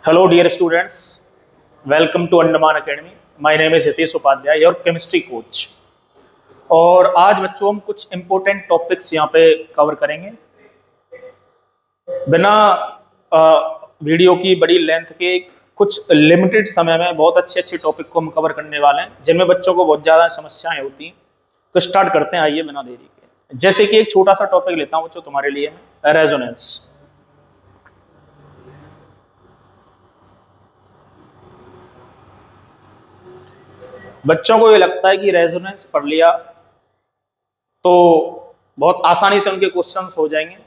Hello, dear students. Welcome to Andaman Academy. My name is Hitesh Upadhyay, your chemistry coach. और आज बच्चों हम कुछ इंपॉर्टेंट टॉपिक्स यहाँ पे कवर करेंगे बिना वीडियो की बड़ी लेंथ के। कुछ लिमिटेड समय में बहुत अच्छे टॉपिक को हम कवर करने वाले हैं जिनमें बच्चों को बहुत ज़्यादा समस्याएं होती हैं। तो स्टार्ट करते हैं, आइए बिना देरी के। जैसे कि एक छोटा सा टॉपिक लेता हूँ बच्चों तुम्हारे लिए, रेजोनेंस। बच्चों को ये लगता है कि रेजोनेंस पढ़ लिया तो बहुत आसानी से उनके क्वेश्चंस हो जाएंगे,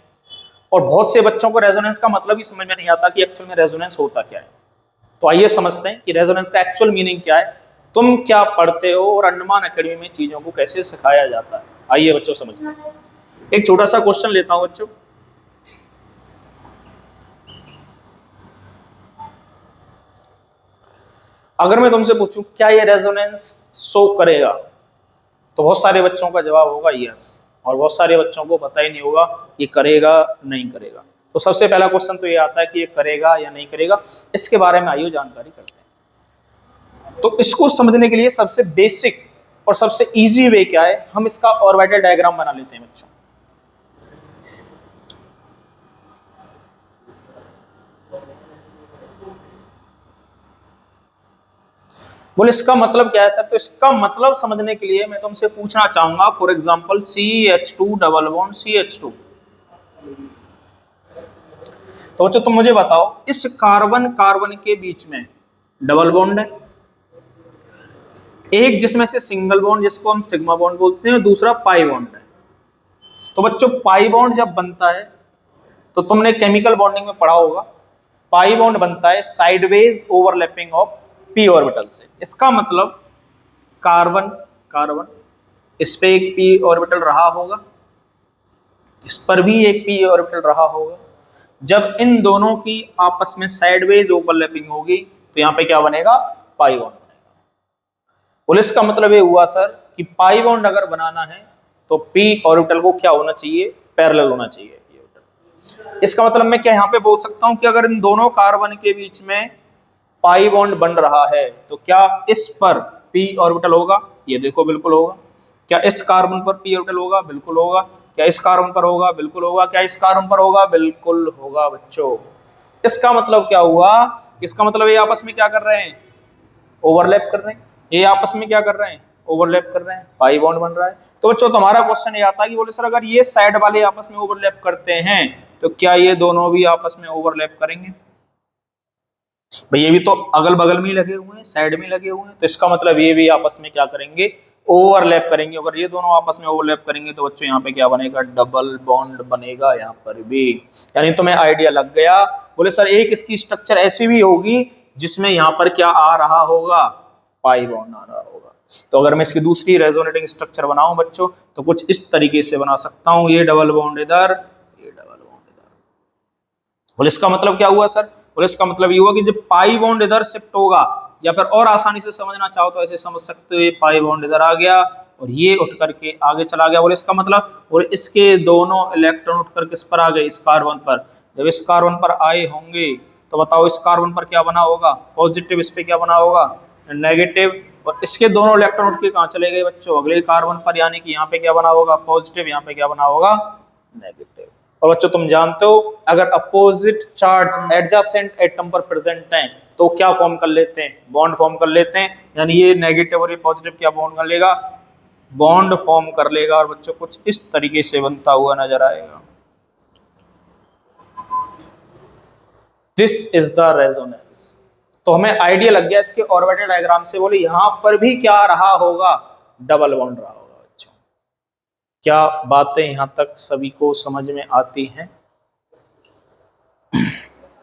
और बहुत से बच्चों को रेजोनेंस का मतलब ही समझ में नहीं आता कि एक्चुअल में रेजोनेंस होता क्या है। तो आइए समझते हैं कि रेजोनेंस का एक्चुअल मीनिंग क्या है, तुम क्या पढ़ते हो और अंडमान एकेडमी में चीजों को कैसे सिखाया जाता है। आइए बच्चों समझते हैं। एक छोटा सा क्वेश्चन लेता हूं बच्चों। अगर मैं तुमसे पूछूं क्या ये रेजोनेंस शो करेगा, तो बहुत सारे बच्चों का जवाब होगा यस, और बहुत सारे बच्चों को पता ही नहीं होगा ये करेगा नहीं करेगा। तो सबसे पहला क्वेश्चन तो ये आता है कि ये करेगा या नहीं करेगा, इसके बारे में आइए जानकारी करते हैं। तो इसको समझने के लिए सबसे बेसिक और सबसे इजी वे क्या है, हम इसका ऑर्बिटल डायग्राम बना लेते हैं बच्चों। बोले इसका मतलब क्या है सर? तो इसका मतलब समझने के लिए मैं तुमसे पूछना चाहूंगा, for example CH2 double bond CH2। तो बच्चों तुम मुझे बताओ, इस कार्बन कार्बन के बीच में डबल बॉन्ड है, एक जिसमें से सिंगल बॉन्ड जिसको हम सिग्मा बॉन्ड बोलते हैं, और दूसरा पाई बॉन्ड है। तो बच्चों पाई बॉन्ड जब बनता है तो तुमने केमिकल बॉन्डिंग में पढ़ा होगा, पाई बॉन्ड बनता है sideways overlapping of P orbital से। इसका मतलब कार्बन कार्बन, इस पे एक पी ऑर्बिटल रहा होगा, इस पर भी एक पी ऑर्बिटल रहा होगा। जब इन दोनों की आपस में साइडवेज ओवरलैपिंग होगी तो यहां पे क्या बनेगा? पाई बॉन्ड बनेगा। बोले इसका मतलब ये हुआ सर कि पाई बॉन्ड अगर बनाना है तो पी ऑर्बिटल को क्या होना चाहिए? पैरेलल होना चाहिए। इसका मतलब मैं क्या यहाँ पे बोल सकता हूं कि अगर इन दोनों कार्बन के बीच में पाई बॉन्ड बन रहा है तो क्या इस पर पी ऑर्बिटल होगा? ये देखो बिल्कुल होगा। क्या इस कार्बन पर पी ऑर्बिटल होगा? बिल्कुल होगा। क्या इस कार्बन पर होगा? बिल्कुल होगा। क्या इस कार्बन पर होगा? बिल्कुल होगा बच्चों। इसका मतलब क्या हुआ? इसका मतलब ये आपस में क्या कर रहे हैं? ओवरलैप कर रहे हैं। ये आपस में क्या कर रहे हैं? ओवरलैप कर रहे हैं, पाई बॉन्ड बन रहा है। तो बच्चों तुम्हारा क्वेश्चन ये आता है कि बोले सर अगर ये साइड वाले आपस में ओवरलैप करते हैं तो क्या ये दोनों भी आपस में ओवरलैप करेंगे? भाई ये भी तो अगल बगल में ही लगे हुए हैं, साइड में लगे हुए हैं, तो इसका मतलब ये भी आपस में क्या करेंगे? ओवरलैप करेंगे। अगर ये दोनों आपस में ओवरलैप करेंगे तो बच्चों यहाँ पे क्या बनेगा? डबल बॉन्ड बनेगा यहाँ पर भी। यानी तुम्हें आइडिया लग गया। बोले सर एक इसकी स्ट्रक्चर ऐसी भी होगी जिसमें यहाँ पर क्या आ रहा होगा? पाई बॉन्ड आ रहा होगा। तो अगर मैं इसकी दूसरी रेजोनेटिंग स्ट्रक्चर बनाऊं बच्चों तो कुछ इस तरीके से बना सकता हूं, ये डबल बॉन्ड इधर, ये डबल बॉन्ड इधर। बोले इसका मतलब क्या हुआ सर? बोले इसका मतलब ये हुआ कि जब पाई बॉन्ड इधर शिफ्ट होगा, या फिर और आसानी से समझना चाहो तो ऐसे समझ सकते हो, ये पाई बॉन्ड इधर आ गया और ये उठ करके आगे चला गया। बोले इसका मतलब, बोले इसके दोनों इलेक्ट्रॉन उठ करके इस पर आ गए, इस कार्बन पर। जब इस कार्बन पर आए होंगे तो बताओ इस कार्बन पर क्या बना होगा? पॉजिटिव। इस पे क्या बना होगा? नेगेटिव। और इसके दोनों इलेक्ट्रॉन उठ के कहां चले गए बच्चों? अगले कार्बन पर, यानी कि यहाँ पे क्या बना होगा? पॉजिटिव। यहाँ पे क्या बना होगा? नेगेटिव। और बच्चों तुम जानते हो अगर अपोजिट चार्ज एडजेसेंट एटम पर प्रेजेंट है तो क्या फॉर्म कर लेते हैं? बॉन्ड फॉर्म कर लेते हैं। यानी ये नेगेटिव और ये पॉजिटिव क्या बॉन्ड कर लेगा? बॉन्ड फॉर्म कर लेगा। और बच्चों कुछ इस तरीके से बनता हुआ नजर आएगा। This is the resonance. तो हमें आइडिया लग गया इसके ऑर्बिटल डायग्राम से। बोले यहां पर भी क्या रहा होगा? डबल बॉन्ड रहा होगा बच्चों। क्या बातें यहां तक सभी को समझ में आती हैं?